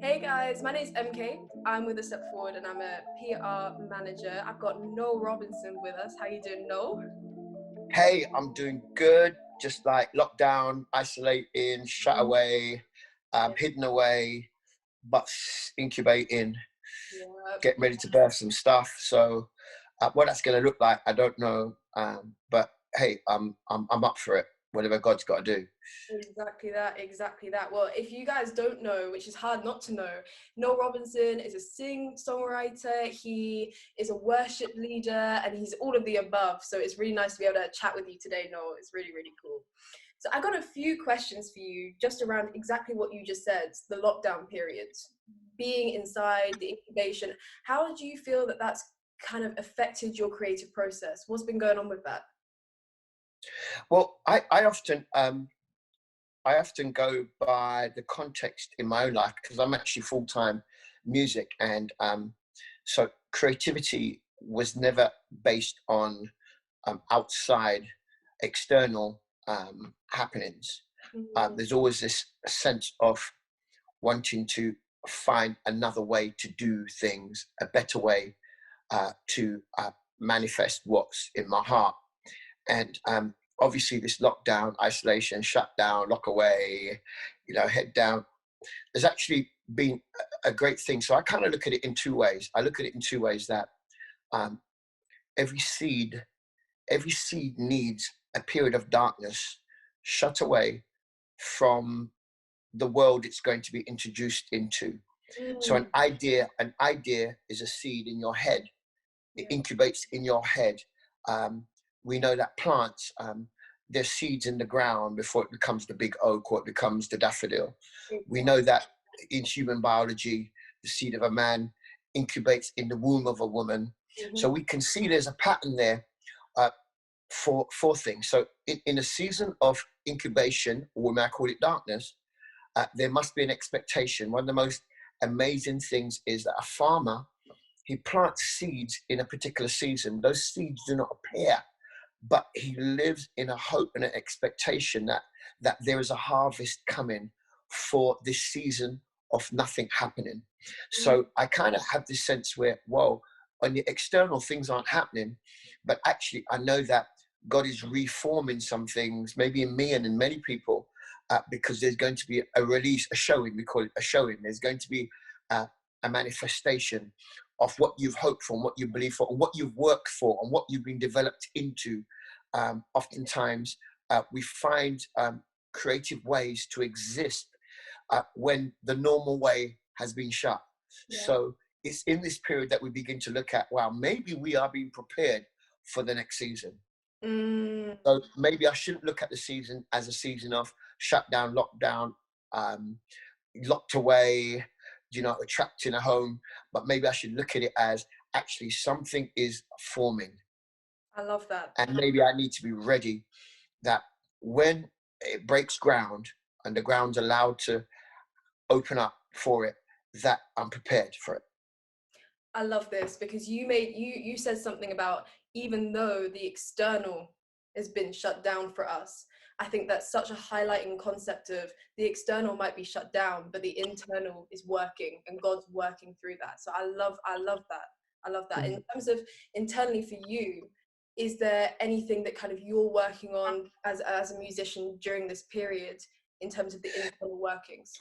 Hey guys, my name's MK. I'm with AStepFWD and I'm a PR manager. I've got Noel Robinson with us. How you doing, Noel? Hey, I'm doing good. Just like lockdown, isolating, shut away, hidden away, but incubating, Yeah. getting ready to birth some stuff. So, what that's going to look like, I don't know. But hey, I'm up for it. Whatever God's got to do. Exactly that, exactly that. Well, if you guys don't know, which is hard not to know, Noel Robinson is a song-songwriter, he is a worship leader, and he's all of the above. So it's really nice to be able to chat with you today, Noel. It's really, really cool. So I got a few questions for you just around exactly what you just said, the lockdown period, being inside, the incubation. How do you feel that that's kind of affected your creative process? What's been going on with that? Well, I often go by the context in my own life because I'm actually full-time music, and so creativity was never based on outside external happenings. Mm, There's always this sense of wanting to find another way to do things, a better way to manifest what's in my heart. And obviously this lockdown, isolation, shutdown, lock away, head down, has actually been a great thing. So I kind of look at it in two ways. I look at it in two ways, that um, every seed needs a period of darkness, shut away from the world it's going to be introduced into. So mm, an idea is a seed in your head. It yeah, incubates in your head. We know that plants, there's seeds in the ground before it becomes the big oak or it becomes the daffodil. We exactly. know that in human biology, the seed of a man incubates in the womb of a woman. So Mhm. we can see there's a pattern there uh, for things. So in a season of incubation, or we might call it darkness, there must be an expectation. One of the most amazing things is that a farmer, he plants seeds in a particular season. Those seeds do not appear, but he lives in a hope and an expectation that there is a harvest coming for this season of nothing happening. Mm, So I kind of have this sense where, whoa, on the external things aren't happening, but actually I know that God is reforming some things, maybe in me and in many people, because there's going to be a release, a showing. We call it a showing. There's going to be a manifestation of what you've hoped for, and what you believe for, and what you've worked for, and what you've been developed into. Oftentimes, we find creative ways to exist when the normal way has been shut. yeah. So it's in this period that we begin to look at, wow, maybe we are being prepared for the next season. Mm, So maybe I shouldn't look at the season as a season of shutdown, lockdown, um, locked away, trapped in a home, but maybe I should look at it as actually something is forming. I love that. And maybe I need to be ready that when it breaks ground and the ground's allowed to open up for it, that I'm prepared for it. I love this because you said something about even though the external has been shut down for us. I think that's such a highlighting concept of the external might be shut down, but the internal is working and God's working through that. So I love that. I love that. In terms of internally for you, is there anything that kind of you're working on as a musician during this period in terms of the internal workings?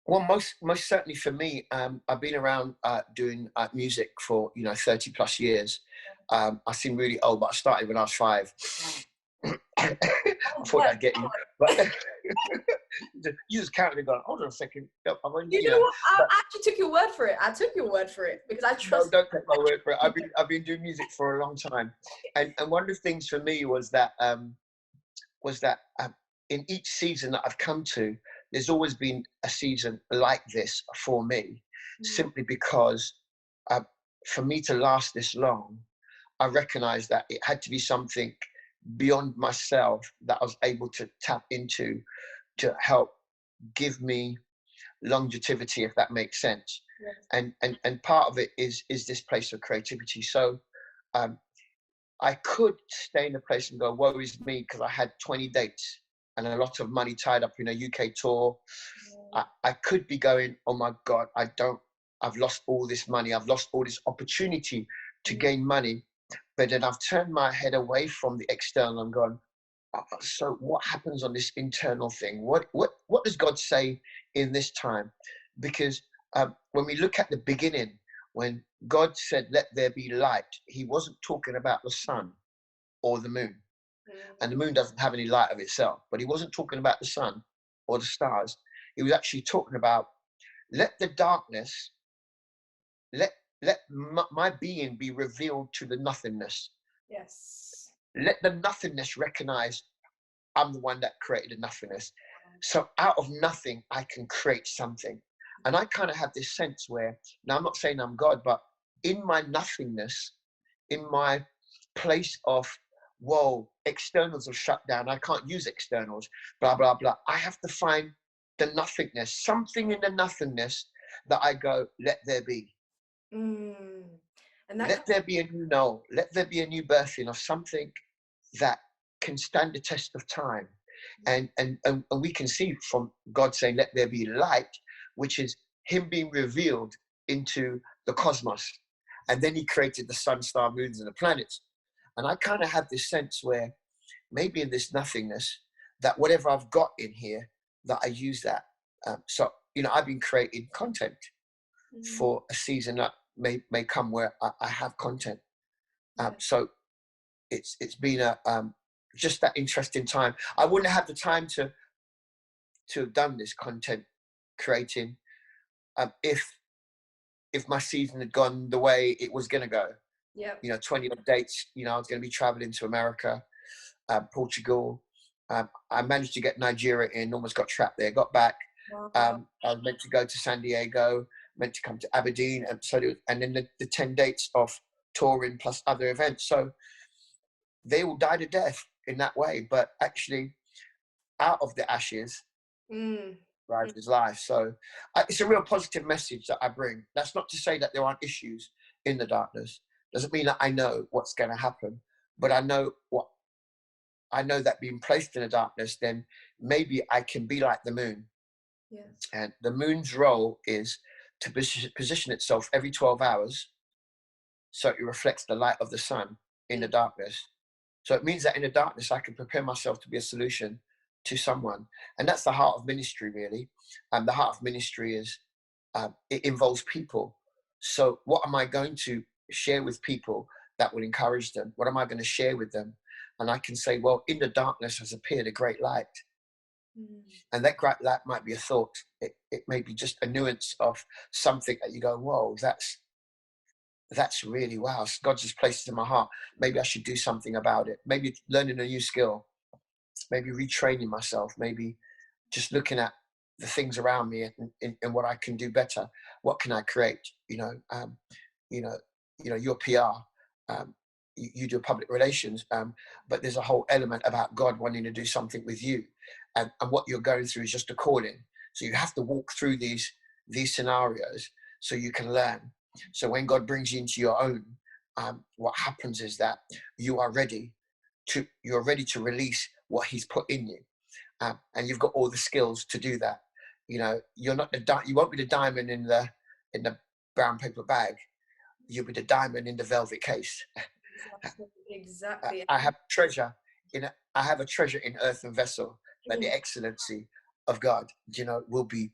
Well, most certainly for me, I've been around doing music for 30 plus years. I seem really old, but I started when I was 5. I thought Yeah. that'd get you, but you just counted and gone, hold on a second. No, I'm only, You know what? I but actually took your word for it. I took your word for it because I no, trust. don't take my word for it. I've been doing music for a long time, and one of the things for me was that in each season that I've come to, there's always been a season like this for me, Mm, simply because uh, for me to last this long, I recognized that it had to be something beyond myself that I was able to tap into to help give me longevity, if that makes sense. yes. And part of it is this place of creativity. So um, I could stay in a place and go, woe is me, because I had 20 dates and a lot of money tied up in a UK tour. I could be going, oh my God, I've lost all this money. I've lost all this opportunity to gain money. But then I've turned my head away from the external and gone, so what happens on this internal thing? What does God say in this time? Because when we look at the beginning, when God said, let there be light, he wasn't talking about the sun or the moon. And the moon doesn't have any light of itself, but he wasn't talking about the sun or the stars. He was actually talking about, let the darkness, let my being be revealed to the nothingness. Yes. Let the nothingness recognize I'm the one that created the nothingness. So out of nothing, I can create something. And I kind of have this sense where, now I'm not saying I'm God, but in my nothingness, in my place of, whoa, externals are shut down, I can't use externals, blah, blah, blah. I have to find the nothingness, something in the nothingness that I go, let there be. And that Let there be a new Noel. Let there be a new birthing of something that can stand the test of time. And we can see from God saying, let there be light, which is him being revealed into the cosmos. And then he created the sun, star, moons, and the planets. And I kind of have this sense where maybe in this nothingness, that whatever I've got in here, that I use that. So, I've been creating content for a season that may come where I have content. So it's been a just that interesting time. I wouldn't have the time to have done this content creating if my season had gone the way it was going to go. 20 odd dates. I was going to be traveling to America, Portugal. I managed to get Nigeria in, almost got trapped there, got back. I was meant to go to San Diego, meant to come to Aberdeen, and then the 10 dates of touring plus other events. So they all died a death in that way. But actually, out of the ashes, rises life. So it's a real positive message that I bring. That's not to say that there aren't issues in the darkness. Doesn't mean that I know what's going to happen, but I know that being placed in the darkness, then maybe I can be like the moon. Yes. And the moon's role is to position itself every 12 hours so it reflects the light of the sun in the darkness. So it means that in the darkness, I can prepare myself to be a solution to someone. And that's the heart of ministry, really. And the heart of ministry is, it involves people. So what am I going to share with people that will encourage them? What am I going to share with them? And I can say, well, in the darkness has appeared a great light. And that great light might be a thought. It may be just a nuance of something that you go, whoa, that's really, wow, God just placed it in my heart. Maybe I should do something about it. Maybe learning a new skill, maybe retraining myself, maybe just looking at the things around me and what I can do better. What can I create? Your PR, you do public relations, but there's a whole element about God wanting to do something with you, and what you're going through is just a calling. So you have to walk through these scenarios so you can learn. So when God brings you into your own, what happens is that you're ready to release what He's put in you, and you've got all the skills to do that. You're not you won't be the diamond in the brown paper bag. You'll be the diamond in the velvet case. Exactly. I have a treasure in earthen vessel, that the excellency of God, will be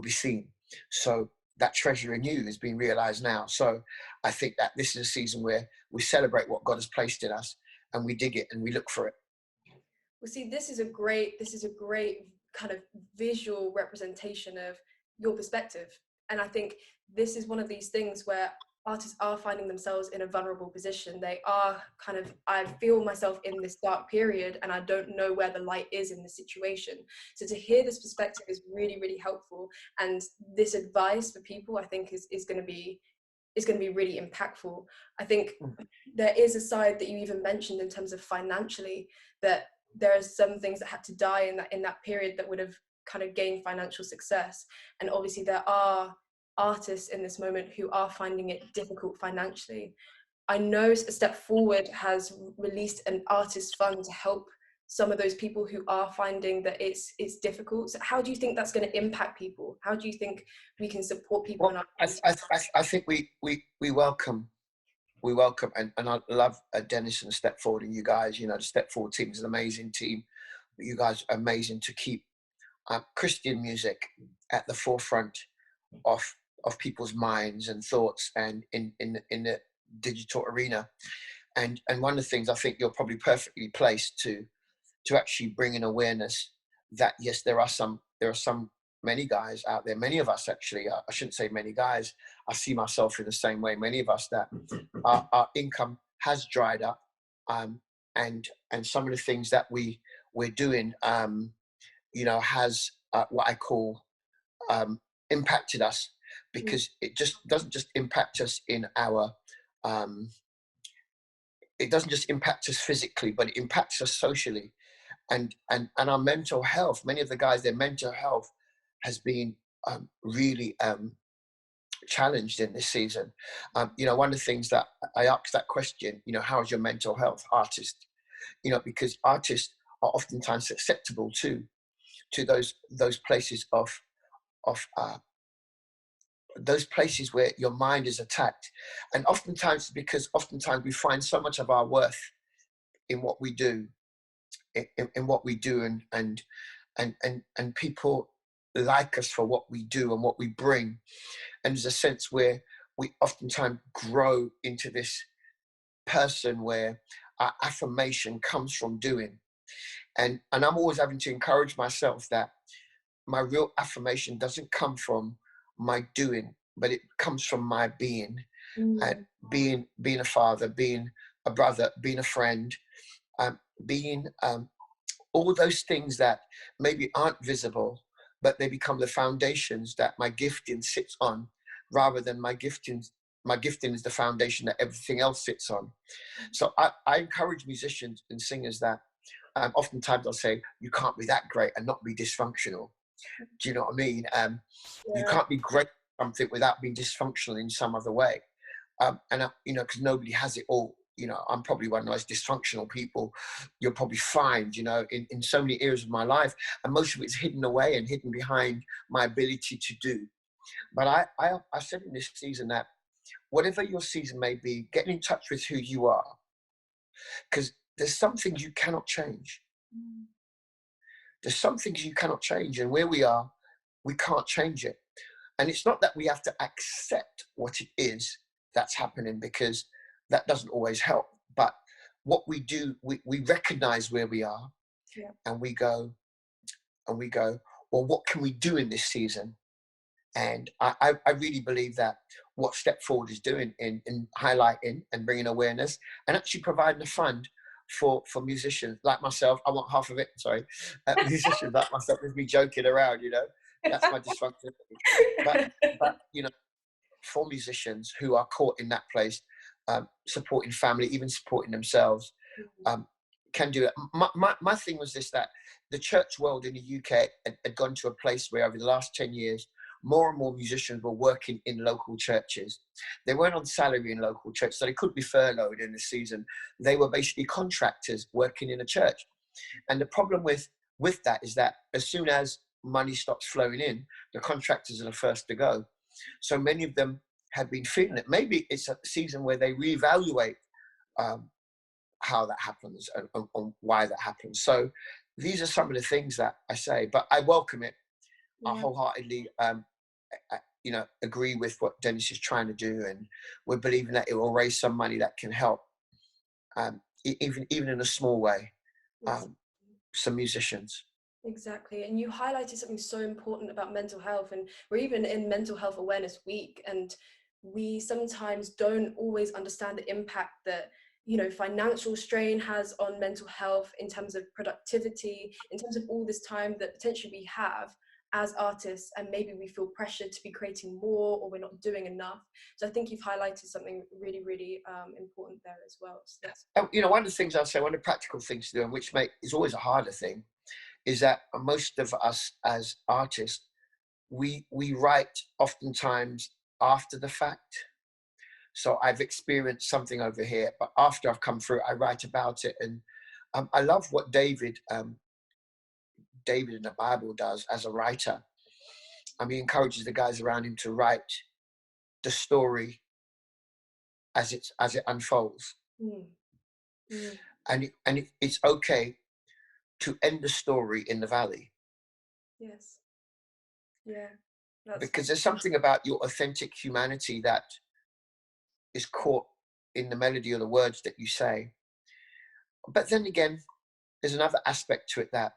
seen. So that treasure in you is being realized now. So I think that this is a season where we celebrate what God has placed in us, and we dig it and we look for it. Well, see, this is a great kind of visual representation of your perspective. And I think this is one of these things where artists are finding themselves in a vulnerable position. They are I feel myself in this dark period and I don't know where the light is in the situation. So to hear this perspective is really, really helpful. And this advice for people, I think, is going to be really impactful. I think there is a side that you even mentioned in terms of financially, that there are some things that had to die in that period that would have kind of gained financial success. And obviously there are artists in this moment who are finding it difficult financially. I know AStepFWD has released an artist fund to help some of those people who are finding that it's difficult. So how do you think that's going to impact people? How do you think we can support people in Well, our I think we welcome and I love Dennis and Step Forward and you guys. You know, the Step Forward team is an amazing team. You guys are amazing to keep Christian music at the forefront of people's minds and thoughts and in the digital arena. And one of the things I think you're probably perfectly placed to actually bring in awareness that yes, there are some many guys out there, many of us actually, I shouldn't say many guys, I see myself in the same way, many of us that our income has dried up, and some of the things that we're doing, you know, has what I call impacted us, because it just doesn't just impact us in our it doesn't just impact us physically, but it impacts us socially and our mental health. Many of the guys, their mental health has been really challenged in this season. You know, one of the things that I asked that question, you know, how's your mental health, artist? You know, because artists are oftentimes susceptible to those places of those places where your mind is attacked, and oftentimes because we find so much of our worth in what we do, in what we do, and people like us for what we do and what we bring, and there's a sense where we oftentimes grow into this person where our affirmation comes from doing, and I'm always having to encourage myself that my real affirmation doesn't come from my doing, but it comes from my being, and being a father, being a brother, being a friend, being all those things that maybe aren't visible, but they become the foundations that my gifting sits on, rather than my gifting is the foundation that everything else sits on. So I encourage musicians and singers that oftentimes I'll say, you can't be that great and not be dysfunctional. Do you know what I mean? You can't be great at something without being dysfunctional in some other way. And you know, because nobody has it all. You know, I'm probably one of the most dysfunctional people you'll probably find, you know, in so many areas of my life. And most of it's hidden away and hidden behind my ability to do. But I said in this season that whatever your season may be, get in touch with who you are. Because there's some things you cannot change. There's some things you cannot change. And where we are, we can't change it. And it's not that we have to accept what it is that's happening, because that doesn't always help. But what we do, we recognize where we are, and we go, well, what can we do in this season? And I really believe that what Step Forward is doing in highlighting and bringing awareness and actually providing a fund for musicians like myself. I want half of it, sorry. Musicians like myself, with me joking around, you know, that's my dysfunction. But you know, for musicians who are caught in that place, supporting family, even supporting themselves, can do it. My thing was this, that the church world in the UK had gone to a place where over the last 10 years, more and more musicians were working in local churches. They weren't on salary in local churches, so they couldn't be furloughed in the season. They were basically contractors working in a church. And the problem with that is that as soon as money stops flowing in, the contractors are the first to go. So many of them have been feeling it. Maybe it's a season where they reevaluate how that happens and why that happens. So these are some of the things that I say, but I welcome it. I wholeheartedly, you know, agree with what Dennis is trying to do, and we're believing that it will raise some money that can help, even in a small way, some musicians. Exactly. And you highlighted something so important about mental health, and we're even in Mental Health Awareness Week, and we sometimes don't always understand the impact that, you know, financial strain has on mental health, in terms of productivity, in terms of all this time that potentially we have as artists, and maybe we feel pressured to be creating more, or we're not doing enough. So I think you've highlighted something really, really important there as well. So that's, you know, one of the things I'll say, one of the practical things to do, and which is always a harder thing, is that most of us as artists, we write oftentimes after the fact. So I've experienced something over here, but after I've come through, I write about it, and I love what David in the Bible does as a writer. He encourages the guys around him to write the story as it unfolds. And it's okay to end the story in the valley. Yes. Yeah. Because there's something about your authentic humanity that is caught in the melody of the words that you say. But then again, there's another aspect to it that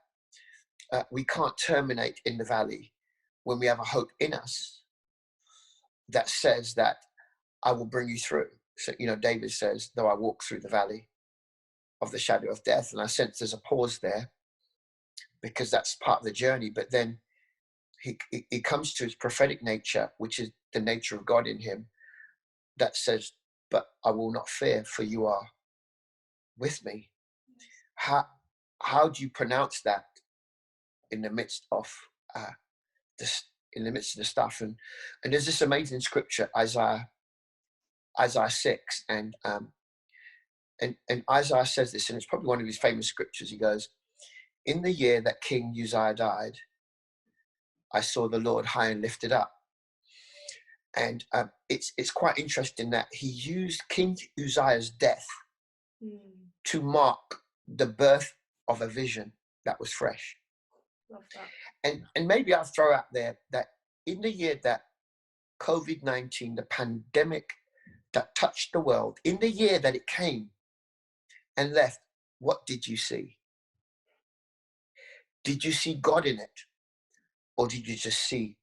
we can't terminate in the valley when we have a hope in us that says that I will bring you through. So, David says, though I walk through the valley of the shadow of death, and I sense there's a pause there because that's part of the journey. But then he comes to his prophetic nature, which is the nature of God in him, that says, but I will not fear, for you are with me. How do you pronounce that in the midst of the stuff? And there's this amazing scripture, Isaiah 6, and Isaiah says this, and it's probably one of his famous scriptures. He goes, in the year that King Uzziah died, I saw the Lord high and lifted up. And it's quite interesting that he used King Uzziah's death to mark the birth of a vision that was fresh. Love that. And maybe I'll throw out there that in the year that COVID-19, the pandemic that touched the world, in the year that it came and left, what did you see? Did you see God in it? Or did you just see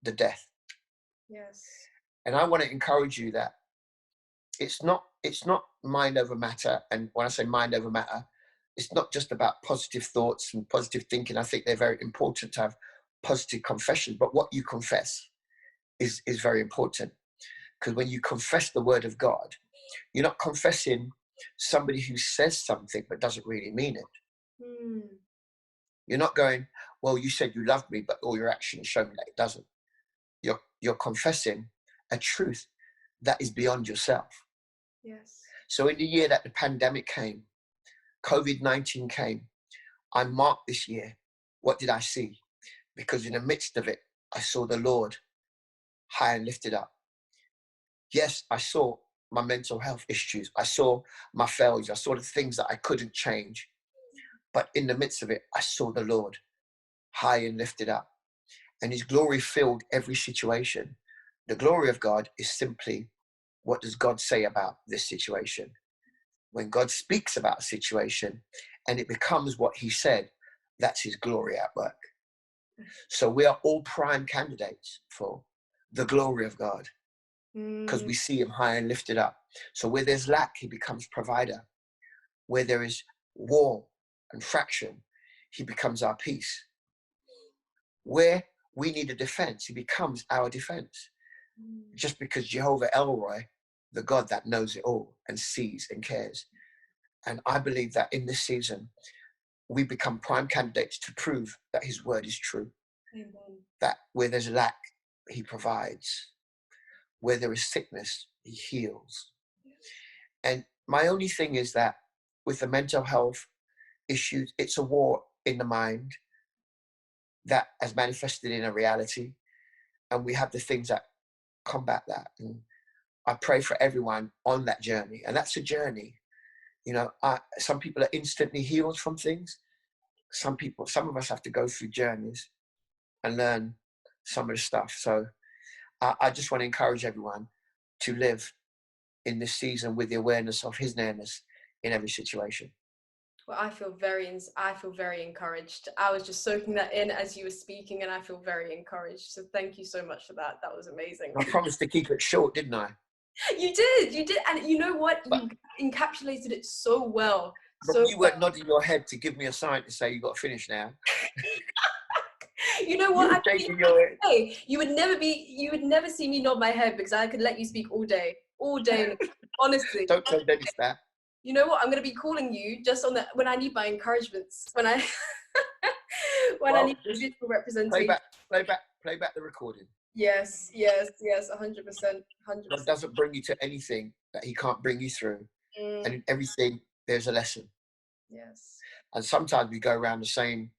the death? Yes. And I want to encourage you that it's not mind over matter. And when I say mind over matter, it's not just about positive thoughts and positive thinking. I think they're very important to have positive confession, but what you confess is very important. Because when you confess the word of God, you're not confessing somebody who says something but doesn't really mean it. You're not going, well, you said you loved me, but all your actions show me that it doesn't. You're confessing a truth that is beyond yourself. Yes. So in the year that the pandemic came, COVID-19 came, I marked this year. What did I see? Because in the midst of it, I saw the Lord high and lifted up. Yes, I saw my mental health issues. I saw my failures. I saw the things that I couldn't change. But in the midst of it, I saw the Lord high and lifted up. And his glory filled every situation. The glory of God is simply, what does God say about this situation? When God speaks about a situation and it becomes what he said, that's his glory at work. So we are all prime candidates for the glory of God because we see him high and lifted up. So where there's lack, he becomes provider. Where there is war and fraction, he becomes our peace. Where we need a defense, he becomes our defense. Just because Jehovah Elroy, the God that knows it all and sees and cares. And I believe that in this season, we become prime candidates to prove that his word is true. Amen. That where there's lack, he provides. Where there is sickness, he heals. And my only thing is that with the mental health issues, it's a war in the mind that has manifested in a reality. And we have the things that combat that. And I pray for everyone on that journey. And that's a journey. Some people are instantly healed from things. Some of us have to go through journeys and learn some of the stuff. So I just want to encourage everyone to live in this season with the awareness of his nearness in every situation. Well, I feel very encouraged. I was just soaking that in as you were speaking, and I feel very encouraged. So thank you so much for that. That was amazing. I promised to keep it short, didn't I? You did. And you know what? But, you encapsulated it so well. But you weren't nodding your head to give me a sign to say you got to finish now. You know what? You would never see me nod my head because I could let you speak all day. Honestly. Don't tell Dennis that. You know what? I'm going to be calling you just when I need my encouragements. I need visual representation. Play back the recording. Yes, 100%. God doesn't bring you to anything that he can't bring you through. And in everything, there's a lesson. Yes. And sometimes we go around the same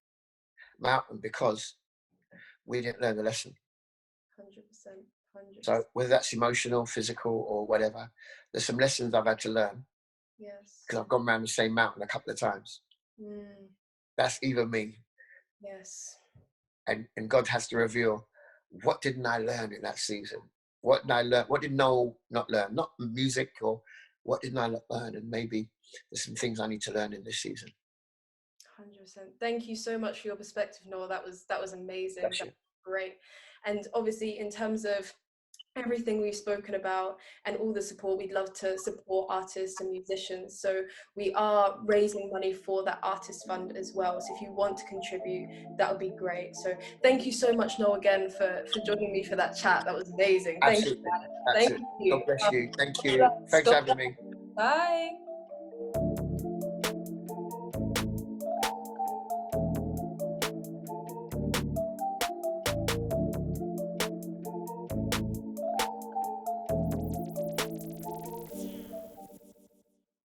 mountain because we didn't learn the lesson. 100%. 100%. So whether that's emotional, physical, or whatever, there's some lessons I've had to learn Yes. because I've gone around the same mountain a couple of times. That's even me. Yes. And God has to reveal, what didn't I learn in that season? What did I learn? What did Noel not learn? Not music, or what didn't I learn? And maybe there's some things I need to learn in this season. 100%. Thank you so much for your perspective, Noel. That was amazing. Bless That you. was great. And obviously, in terms of everything we've spoken about and all the support, we'd love to support artists and musicians. So we are raising money for that artist fund as well. So if you want to contribute, that would be great. So thank you so much, Noel, again for joining me for that chat. That was amazing. Thank you. Absolutely. Thank Absolutely. you. God bless you. Thank you. Thanks for having me. Bye.